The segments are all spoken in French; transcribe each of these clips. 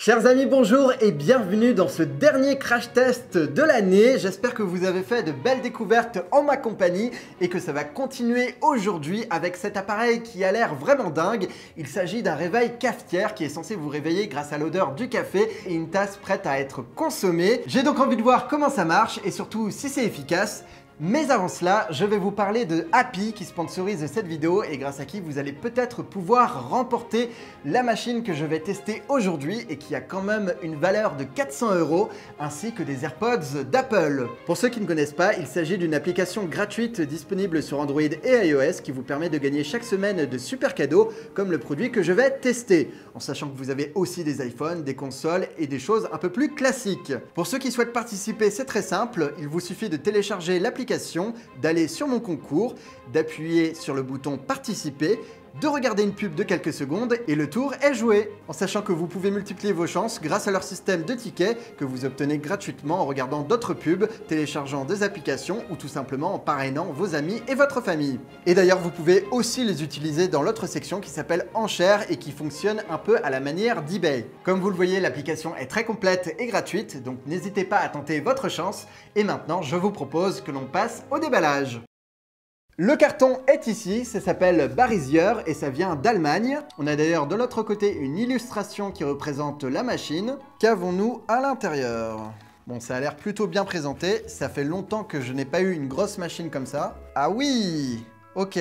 Chers amis, bonjour et bienvenue dans ce dernier crash test de l'année. J'espère que vous avez fait de belles découvertes en ma compagnie et que ça va continuer aujourd'hui avec cet appareil qui a l'air vraiment dingue. Il s'agit d'un réveil cafetière qui est censé vous réveiller grâce à l'odeur du café et une tasse prête à être consommée. J'ai donc envie de voir comment ça marche et surtout si c'est efficace. Mais avant cela, je vais vous parler de Happy qui sponsorise cette vidéo et grâce à qui vous allez peut-être pouvoir remporter la machine que je vais tester aujourd'hui et qui a quand même une valeur de 400 € ainsi que des AirPods d'Apple. Pour ceux qui ne connaissent pas, il s'agit d'une application gratuite disponible sur Android et iOS qui vous permet de gagner chaque semaine de super cadeaux comme le produit que je vais tester, en sachant que vous avez aussi des iPhones, des consoles et des choses un peu plus classiques. Pour ceux qui souhaitent participer, c'est très simple, il vous suffit de télécharger l'application, d'aller sur mon concours, d'appuyer sur le bouton participer, de regarder une pub de quelques secondes et le tour est joué. En sachant que vous pouvez multiplier vos chances grâce à leur système de tickets que vous obtenez gratuitement en regardant d'autres pubs, téléchargeant des applications ou tout simplement en parrainant vos amis et votre famille. Et d'ailleurs, vous pouvez aussi les utiliser dans l'autre section qui s'appelle Enchères et qui fonctionne un peu à la manière d'eBay. Comme vous le voyez, l'application est très complète et gratuite, donc n'hésitez pas à tenter votre chance. Et maintenant, je vous propose que l'on passe au déballage. Le carton est ici, ça s'appelle Barisier et ça vient d'Allemagne. On a d'ailleurs de l'autre côté une illustration qui représente la machine. Qu'avons-nous à l'intérieur? Bon, ça a l'air plutôt bien présenté. Ça fait longtemps que je n'ai pas eu une grosse machine comme ça. Ah oui! Ok.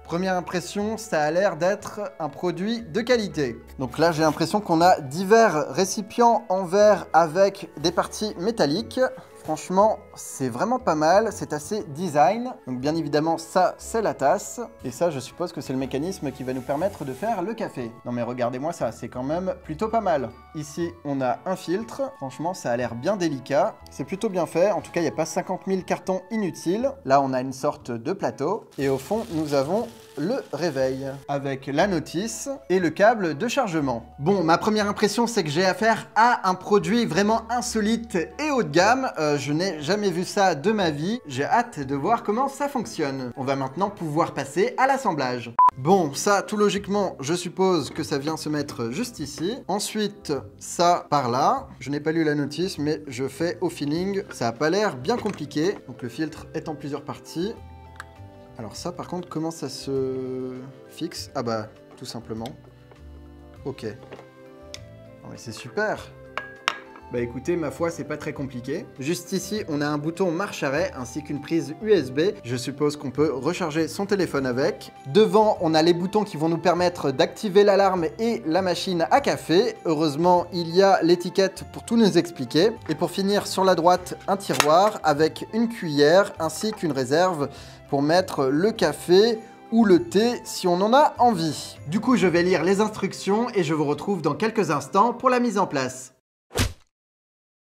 Première impression, ça a l'air d'être un produit de qualité. Donc là, j'ai l'impression qu'on a divers récipients en verre avec des parties métalliques. Franchement, c'est vraiment pas mal, c'est assez design. Donc bien évidemment, ça, c'est la tasse. Et ça, je suppose que c'est le mécanisme qui va nous permettre de faire le café. Non mais regardez-moi ça, c'est quand même plutôt pas mal. Ici, on a un filtre. Franchement, ça a l'air bien délicat. C'est plutôt bien fait. En tout cas, il n'y a pas 50 000 cartons inutiles. Là, on a une sorte de plateau. Et au fond, nous avons le réveil avec la notice et le câble de chargement. Bon, ma première impression, c'est que j'ai affaire à un produit vraiment insolite et haut de gamme. Je n'ai jamais vu ça de ma vie. J'ai hâte de voir comment ça fonctionne. On va maintenant pouvoir passer à l'assemblage. Bon, ça, tout logiquement, je suppose que ça vient se mettre juste ici. Ensuite, ça par là. Je n'ai pas lu la notice, mais je fais au feeling. Ça n'a pas l'air bien compliqué. Donc le filtre est en plusieurs parties. Alors ça, par contre, comment ça se fixe? Ah bah, tout simplement. Ok. Oh, mais c'est super. Bah écoutez, ma foi, c'est pas très compliqué. Juste ici, on a un bouton marche-arrêt ainsi qu'une prise USB. Je suppose qu'on peut recharger son téléphone avec. Devant, on a les boutons qui vont nous permettre d'activer l'alarme et la machine à café. Heureusement, il y a l'étiquette pour tout nous expliquer. Et pour finir, sur la droite, un tiroir avec une cuillère ainsi qu'une réserve pour mettre le café ou le thé si on en a envie. Du coup, je vais lire les instructions et je vous retrouve dans quelques instants pour la mise en place.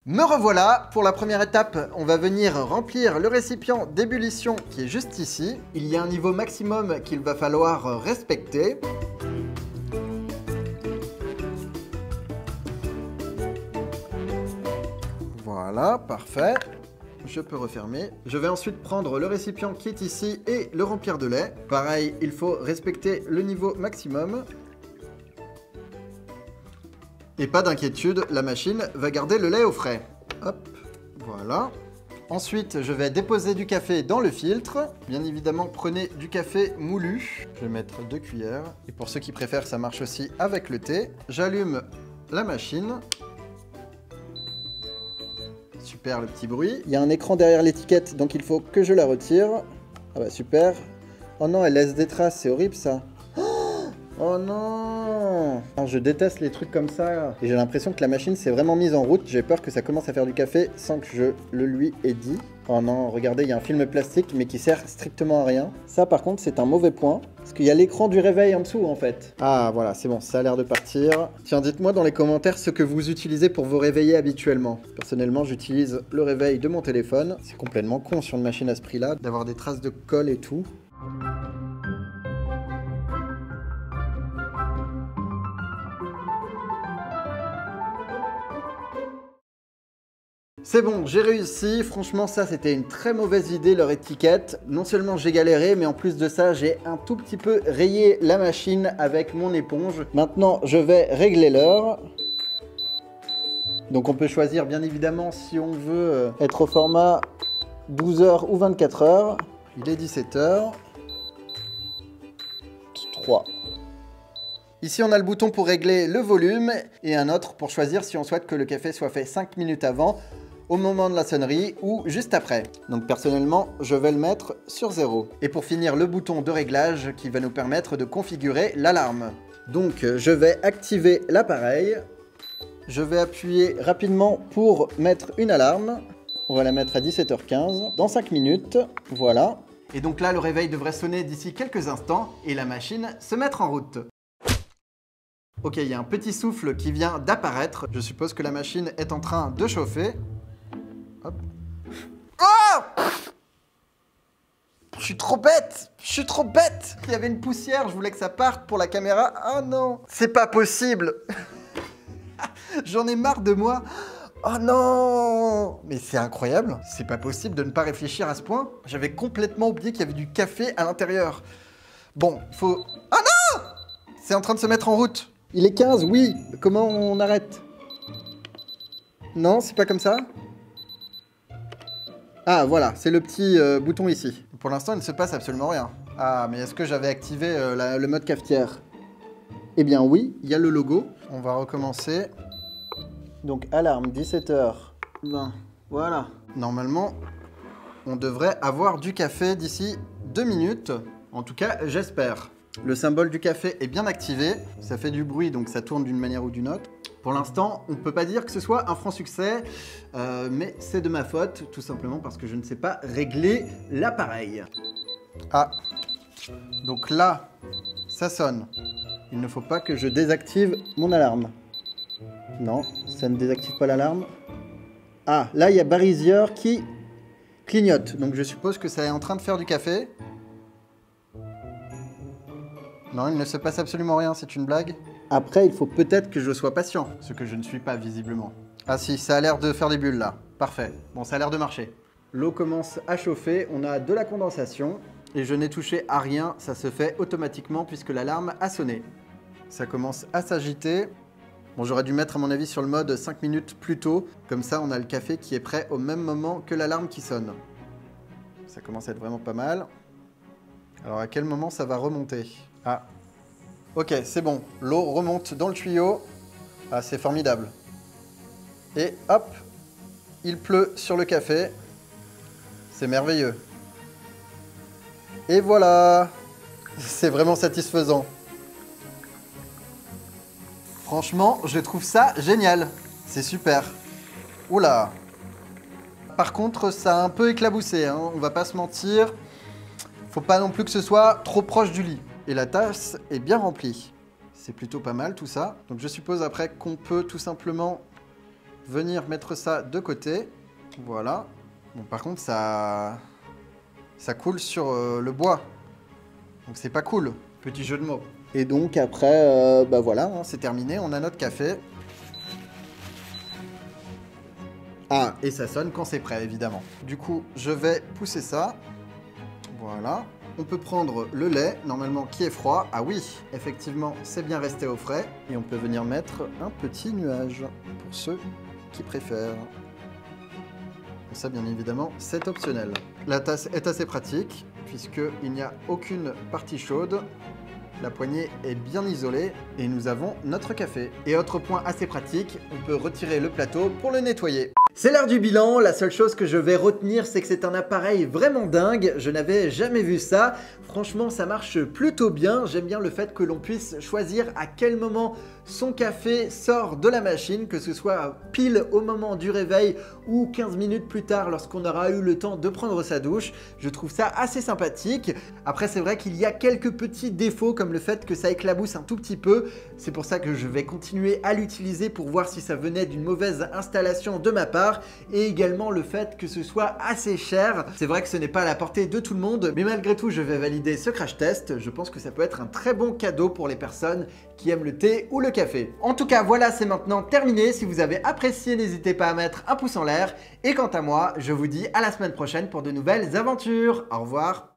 Me revoilà. Pour la première étape, on va venir remplir le récipient d'ébullition qui est juste ici. Il y a un niveau maximum qu'il va falloir respecter. Voilà, parfait. Je peux refermer. Je vais ensuite prendre le récipient qui est ici et le remplir de lait. Pareil, il faut respecter le niveau maximum. Et pas d'inquiétude, la machine va garder le lait au frais. Hop, voilà. Ensuite, je vais déposer du café dans le filtre. Bien évidemment, prenez du café moulu. Je vais mettre 2 cuillères. Et pour ceux qui préfèrent, ça marche aussi avec le thé. J'allume la machine. Super, le petit bruit. Il y a un écran derrière l'étiquette, donc il faut que je la retire. Ah bah super. Oh non, elle laisse des traces, c'est horrible ça. Oh non! Alors, je déteste les trucs comme ça. Et j'ai l'impression que la machine s'est vraiment mise en route. J'ai peur que ça commence à faire du café sans que je le lui ai dit. Oh non, regardez, il y a un film plastique mais qui sert strictement à rien. Ça par contre, c'est un mauvais point. Parce qu'il y a l'écran du réveil en dessous en fait. Ah voilà, c'est bon, ça a l'air de partir. Tiens, dites-moi dans les commentaires ce que vous utilisez pour vous réveiller habituellement. Personnellement, j'utilise le réveil de mon téléphone. C'est complètement con sur une machine à ce prix-là, d'avoir des traces de colle et tout. C'est bon, j'ai réussi. Franchement, ça, c'était une très mauvaise idée, leur étiquette. Non seulement j'ai galéré, mais en plus de ça, j'ai un tout petit peu rayé la machine avec mon éponge. Maintenant, je vais régler l'heure. Donc on peut choisir bien évidemment si on veut être au format 12 heures ou 24 heures. Il est 17 heures. 3. Ici, on a le bouton pour régler le volume et un autre pour choisir si on souhaite que le café soit fait 5 minutes avant, au moment de la sonnerie ou juste après. Donc personnellement, je vais le mettre sur 0. Et pour finir, le bouton de réglage qui va nous permettre de configurer l'alarme. Donc je vais activer l'appareil. Je vais appuyer rapidement pour mettre une alarme. On va la mettre à 17h15 dans 5 minutes. Voilà. Et donc là, le réveil devrait sonner d'ici quelques instants et la machine se mettre en route. Ok, il y a un petit souffle qui vient d'apparaître. Je suppose que la machine est en train de chauffer. Hop. Oh! Je suis trop bête! Je suis trop bête! Il y avait une poussière, je voulais que ça parte pour la caméra. Oh non! C'est pas possible! J'en ai marre de moi. Oh non! Mais c'est incroyable, c'est pas possible de ne pas réfléchir à ce point. J'avais complètement oublié qu'il y avait du café à l'intérieur. Bon, faut... Ah non! C'est en train de se mettre en route. Il est 15, oui. Comment on arrête? Non, c'est pas comme ça? Ah, voilà, c'est le petit bouton ici. Pour l'instant, il ne se passe absolument rien. Ah, mais est-ce que j'avais activé le mode cafetière? Eh bien oui, il y a le logo. On va recommencer. Donc alarme 17h20. Voilà. Normalement, on devrait avoir du café d'ici 2 minutes. En tout cas, j'espère. Le symbole du café est bien activé. Ça fait du bruit, donc ça tourne d'une manière ou d'une autre. Pour l'instant, on ne peut pas dire que ce soit un franc succès, mais c'est de ma faute, tout simplement parce que je ne sais pas régler l'appareil. Ah, donc là, ça sonne. Il ne faut pas que je désactive mon alarme. Non, ça ne désactive pas l'alarme. Ah, là, il y a Barisier qui clignote. Donc, je suppose que ça est en train de faire du café. Non, il ne se passe absolument rien, c'est une blague. Après, il faut peut-être que je sois patient, ce que je ne suis pas, visiblement. Ah si, ça a l'air de faire des bulles, là. Parfait. Bon, ça a l'air de marcher. L'eau commence à chauffer, on a de la condensation. Et je n'ai touché à rien, ça se fait automatiquement puisque l'alarme a sonné. Ça commence à s'agiter. Bon, j'aurais dû mettre à mon avis sur le mode 5 minutes plus tôt. Comme ça, on a le café qui est prêt au même moment que l'alarme qui sonne. Ça commence à être vraiment pas mal. Alors, à quel moment ça va remonter? Ah. Ok, c'est bon. L'eau remonte dans le tuyau. Ah, c'est formidable. Et hop, il pleut sur le café. C'est merveilleux. Et voilà. C'est vraiment satisfaisant. Franchement, je trouve ça génial. C'est super. Oula. Par contre, ça a un peu éclaboussé, hein. On va pas se mentir. Faut pas non plus que ce soit trop proche du lit. Et la tasse est bien remplie. C'est plutôt pas mal tout ça. Donc je suppose après qu'on peut tout simplement venir mettre ça de côté. Voilà. Bon, par contre, ça coule sur le bois. Donc c'est pas cool. Petit jeu de mots. Et donc après, bah voilà, hein, c'est terminé, on a notre café. Ah, et ça sonne quand c'est prêt, évidemment. Du coup, je vais pousser ça. Voilà. On peut prendre le lait, normalement, qui est froid. Ah oui, effectivement, c'est bien resté au frais. Et on peut venir mettre un petit nuage, pour ceux qui préfèrent. Ça, bien évidemment, c'est optionnel. La tasse est assez pratique, puisqu'il n'y a aucune partie chaude. La poignée est bien isolée et nous avons notre café. Et autre point assez pratique, on peut retirer le plateau pour le nettoyer. C'est l'heure du bilan, la seule chose que je vais retenir c'est que c'est un appareil vraiment dingue, je n'avais jamais vu ça. Franchement ça marche plutôt bien, j'aime bien le fait que l'on puisse choisir à quel moment son café sort de la machine, que ce soit pile au moment du réveil ou 15 minutes plus tard lorsqu'on aura eu le temps de prendre sa douche. Je trouve ça assez sympathique. Après c'est vrai qu'il y a quelques petits défauts comme le fait que ça éclabousse un tout petit peu. C'est pour ça que je vais continuer à l'utiliser pour voir si ça venait d'une mauvaise installation de ma part. Et également le fait que ce soit assez cher. C'est vrai que ce n'est pas à la portée de tout le monde, mais malgré tout je vais valider ce crash test. Je pense que ça peut être un très bon cadeau pour les personnes qui aiment le thé ou le café. En tout cas voilà, c'est maintenant terminé. Si vous avez apprécié, n'hésitez pas à mettre un pouce en l'air. Et quant à moi, je vous dis à la semaine prochaine pour de nouvelles aventures. Au revoir.